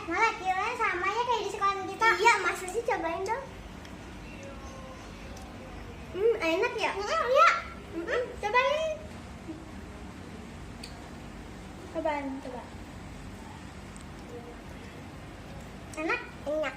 Malah kiranya sama ya kayak di sekolah kita. Iya, masa sih, cobain dong. Enak ya? Iya. Cobain. Coba. Enak? Enak.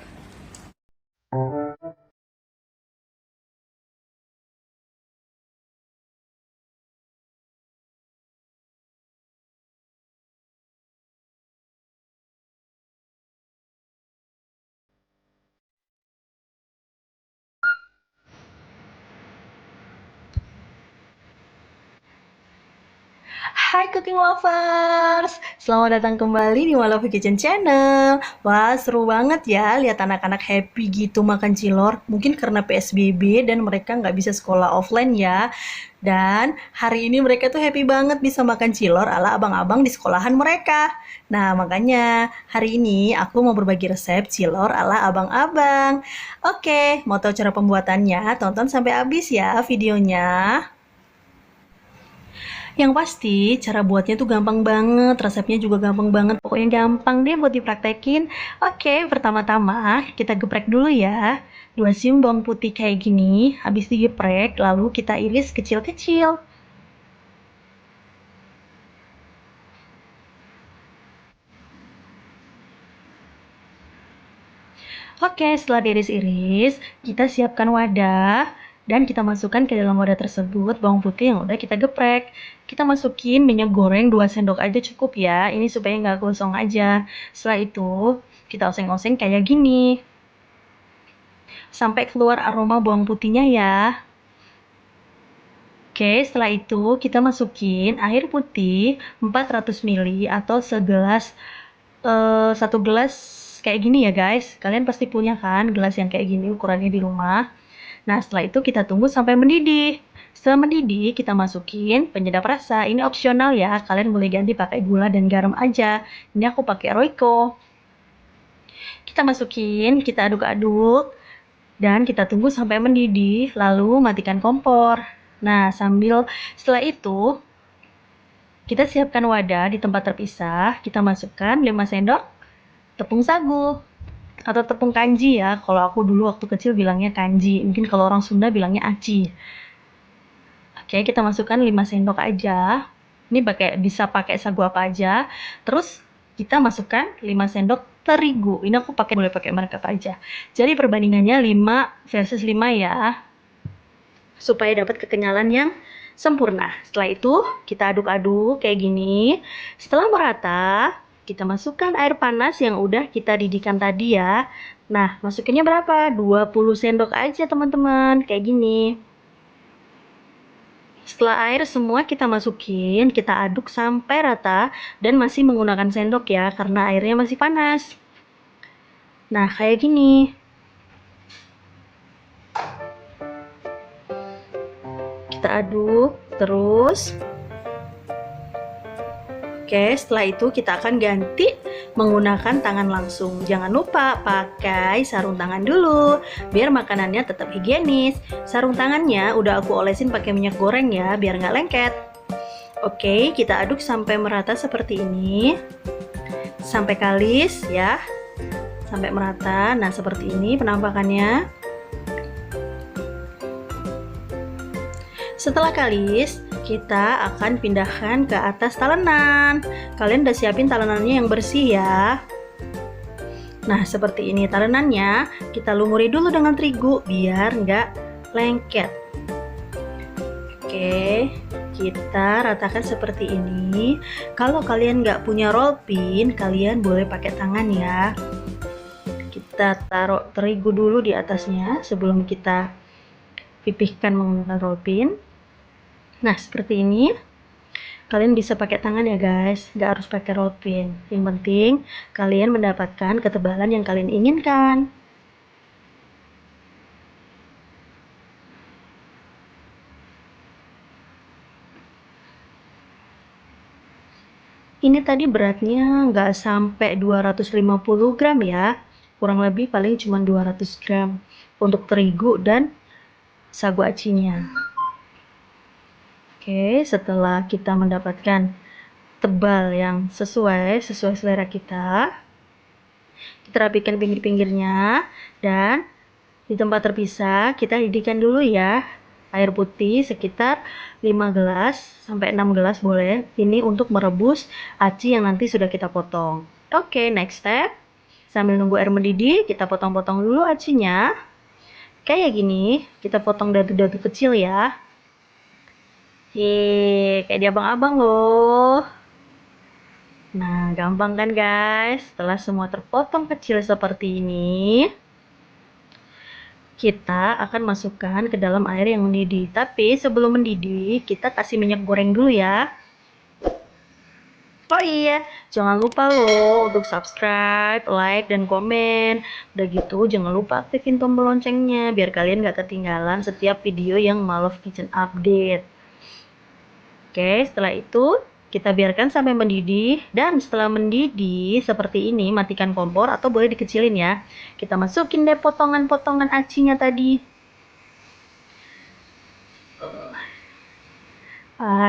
Hai Cooking Lovers, selamat datang kembali di Malavi Kitchen Channel. Wah, seru banget ya lihat anak-anak happy gitu makan cilor. Mungkin karena PSBB dan mereka nggak bisa sekolah offline ya. Dan hari ini mereka tuh happy banget bisa makan cilor ala abang-abang di sekolahan mereka. Nah, makanya hari ini aku mau berbagi resep cilor ala abang-abang. Oke, mau tahu cara pembuatannya? Tonton sampai habis ya videonya. Yang pasti, cara buatnya tuh gampang banget, resepnya juga gampang banget, pokoknya gampang deh buat dipraktekin. Oke, pertama-tama kita geprek dulu ya. 2 siung bawang putih kayak gini, habis digeprek, lalu kita iris kecil-kecil. Oke, setelah diiris-iris, kita siapkan wadah dan kita masukkan ke dalam wadah tersebut bawang putih yang udah kita geprek. Kita masukin minyak goreng 2 sendok aja cukup ya, ini supaya nggak gosong aja. Setelah itu, kita oseng-oseng kayak gini, sampai keluar aroma bawang putihnya ya. Oke, setelah itu kita masukin air putih 400 ml atau segelas, 1 gelas kayak gini ya guys. Kalian pasti punya kan gelas yang kayak gini ukurannya di rumah. Nah, setelah itu kita tunggu sampai mendidih. Setelah mendidih, kita masukin penyedap rasa. Ini opsional ya, kalian boleh ganti pakai gula dan garam aja. Ini aku pakai Royco. Kita masukin, kita aduk-aduk, dan kita tunggu sampai mendidih, lalu matikan kompor. Nah, setelah itu, kita siapkan wadah di tempat terpisah, kita masukkan 5 sendok tepung sagu atau tepung kanji ya. Kalau aku dulu waktu kecil bilangnya kanji, mungkin kalau orang Sunda bilangnya aci. Oke, kita masukkan 5 sendok aja. Ini bisa pakai sagu apa aja. Terus kita masukkan 5 sendok terigu. Ini aku boleh pakai merek apa aja. Jadi perbandingannya 5 versus 5 ya, supaya dapat kekenyalan yang sempurna. Setelah itu kita aduk-aduk kayak gini. Setelah merata, kita masukkan air panas yang udah kita didihkan tadi ya. Nah, masukinnya berapa? 20 sendok aja teman-teman, kayak gini. Setelah air semua kita masukin, kita aduk sampai rata dan masih menggunakan sendok ya, karena airnya masih panas. Nah, kayak gini. Kita aduk terus. Oke, setelah itu kita akan ganti menggunakan tangan langsung. Jangan lupa pakai sarung tangan dulu, biar makanannya tetap higienis. Sarung tangannya udah aku olesin pakai minyak goreng ya, biar nggak lengket. Oke, kita aduk sampai merata seperti ini. Sampai kalis ya, sampai merata. Nah, seperti ini penampakannya. Setelah kalis, kita akan pindahkan ke atas talenan. Kalian udah siapin talenannya yang bersih ya. Nah, seperti ini talenannya. Kita lumuri dulu dengan terigu biar nggak lengket. Oke, kita ratakan seperti ini. Kalau kalian nggak punya roll pin, kalian boleh pakai tangan ya. Kita taruh terigu dulu di atasnya sebelum kita pipihkan menggunakan roll pin. Nah, seperti ini. Kalian bisa pakai tangan ya guys, nggak harus pakai roll pin. Yang penting kalian mendapatkan ketebalan yang kalian inginkan. Ini tadi beratnya nggak sampai 250 gram ya, kurang lebih paling cuma 200 gram untuk terigu dan sagu acinya. Oke, setelah kita mendapatkan tebal yang sesuai selera kita, Kita rapikan pinggir-pinggirnya, dan di tempat terpisah kita didihkan dulu ya air putih sekitar 5 gelas sampai 6 gelas boleh. Ini untuk merebus aci yang nanti sudah kita potong. Oke, next step. Sambil nunggu air mendidih, kita potong-potong dulu acinya. Kayak gini, kita potong dadu-dadu kecil ya. Kayak di abang-abang loh. Nah, gampang kan guys? Setelah semua terpotong kecil seperti ini, kita akan masukkan ke dalam air yang mendidih. Tapi sebelum mendidih, kita kasih minyak goreng dulu ya. Oh iya, jangan lupa loh untuk subscribe, like, dan komen. Udah gitu, jangan lupa aktifin tombol loncengnya biar kalian gak ketinggalan setiap video yang Malov Kitchen update. Oke, setelah itu kita biarkan sampai mendidih, dan setelah mendidih seperti ini, matikan kompor atau boleh dikecilin ya. Kita masukin deh potongan-potongan acinya tadi.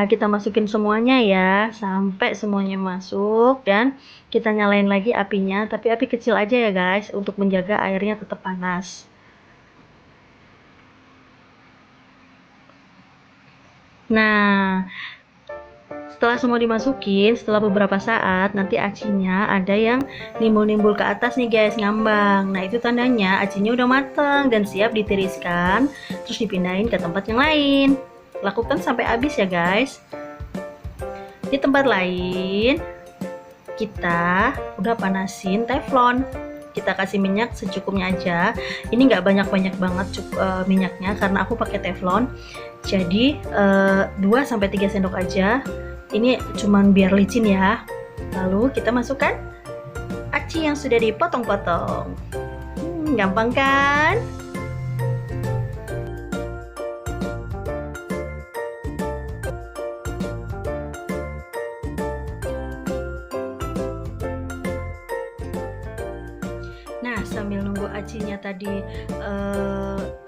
Kita masukin semuanya ya, sampai semuanya masuk, dan kita nyalain lagi apinya, tapi api kecil aja ya guys, untuk menjaga airnya tetap panas. Nah, setelah semua dimasukin, setelah beberapa saat, nanti acinya ada yang nimbul-nimbul ke atas nih guys, ngambang. Nah, itu tandanya acinya udah mateng dan siap ditiriskan, terus dipindahin ke tempat yang lain. Lakukan sampai habis ya guys. Di tempat lain, kita udah panasin teflon. Kita kasih minyak secukupnya aja. Ini nggak banyak-banyak banget minyaknya, karena aku pakai teflon. Jadi 2-3 sendok aja. Ini cuman biar licin ya. Lalu kita masukkan aci yang sudah dipotong-potong. Gampang kan? Nah, sambil nunggu acinya tadi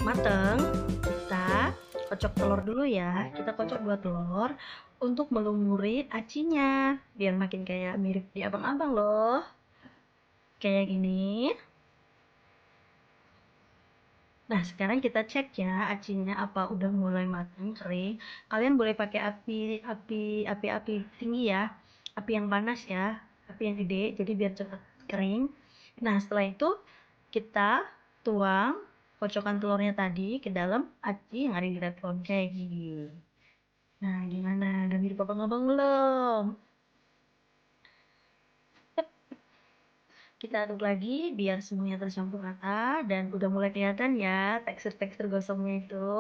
mateng, kita kocok telur dulu ya. Kita kocok 2 telur untuk melumuri acinya biar makin kayak mirip di abang-abang loh. Kayak gini. Nah, sekarang kita cek ya acinya apa udah mulai matang, kering. Kalian boleh pakai api tinggi ya. Api yang panas ya, api yang gede, jadi biar cepat kering. Nah, setelah itu kita tuang kocokan telurnya tadi ke dalam aci yang ada di teflon kayak gini. Nah, gimana? Udah mirip abang-abang belum? Kita aduk lagi biar semuanya tercampur rata, dan udah mulai kelihatan ya tekstur-tekstur gosongnya itu.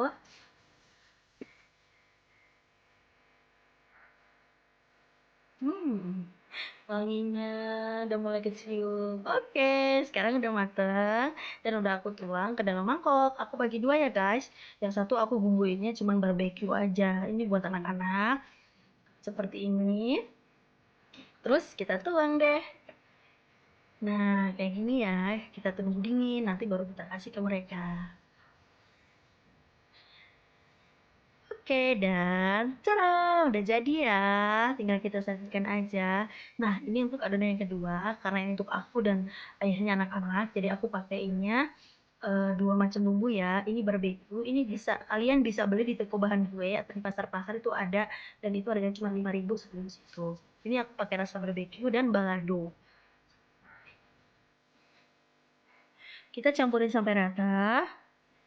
Wanginya udah mulai kecium. Oke, sekarang udah mateng dan udah aku tuang ke dalam mangkok. Aku bagi 2 ya guys. Yang satu aku bumbuinnya cuman barbeque aja. Ini buat anak-anak. Seperti ini. Terus kita tuang deh. Nah, kayak gini ya. Kita tunggu dingin, nanti baru kita kasih ke mereka. Oke, dan tada, udah jadi ya. Tinggal kita sajikan aja. Nah, ini untuk adonan yang kedua, karena ini untuk aku dan ayahnya anak-anak, jadi aku pakainya 2 macam bumbu ya. Ini barbeque, ini kalian bisa beli di toko bahan kue atau di pasar-pasar itu ada, dan itu harganya cuma 5.000 sebelum situ. Ini aku pakai rasa barbeque dan balado. Kita campurin sampai rata.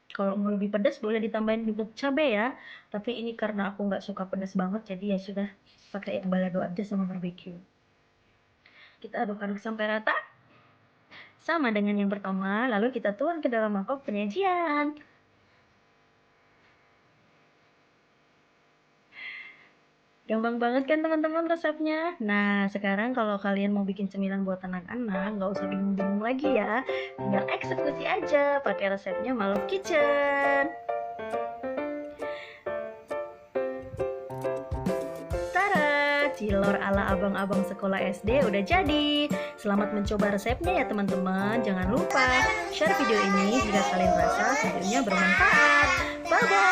Kalau mau lebih pedas boleh ditambahin bubuk cabai ya. Tapi ini karena aku nggak suka pedas banget, jadi ya sudah pakai yang balado aja sama barbeque. Kita aduk-aduk sampai rata. Sama dengan yang pertama, lalu kita tuang ke dalam mangkok penyajian. Gampang banget kan teman-teman resepnya? Nah, sekarang kalau kalian mau bikin cemilan buat anak-anak, nggak usah bingung-bingung lagi ya. Tinggal eksekusi aja pakai resepnya Malov Kitchen. Tara, cilor ala abang-abang sekolah SD udah jadi. Selamat mencoba resepnya ya teman-teman. Jangan lupa share video ini jika kalian rasa videonya bermanfaat. Bye-bye!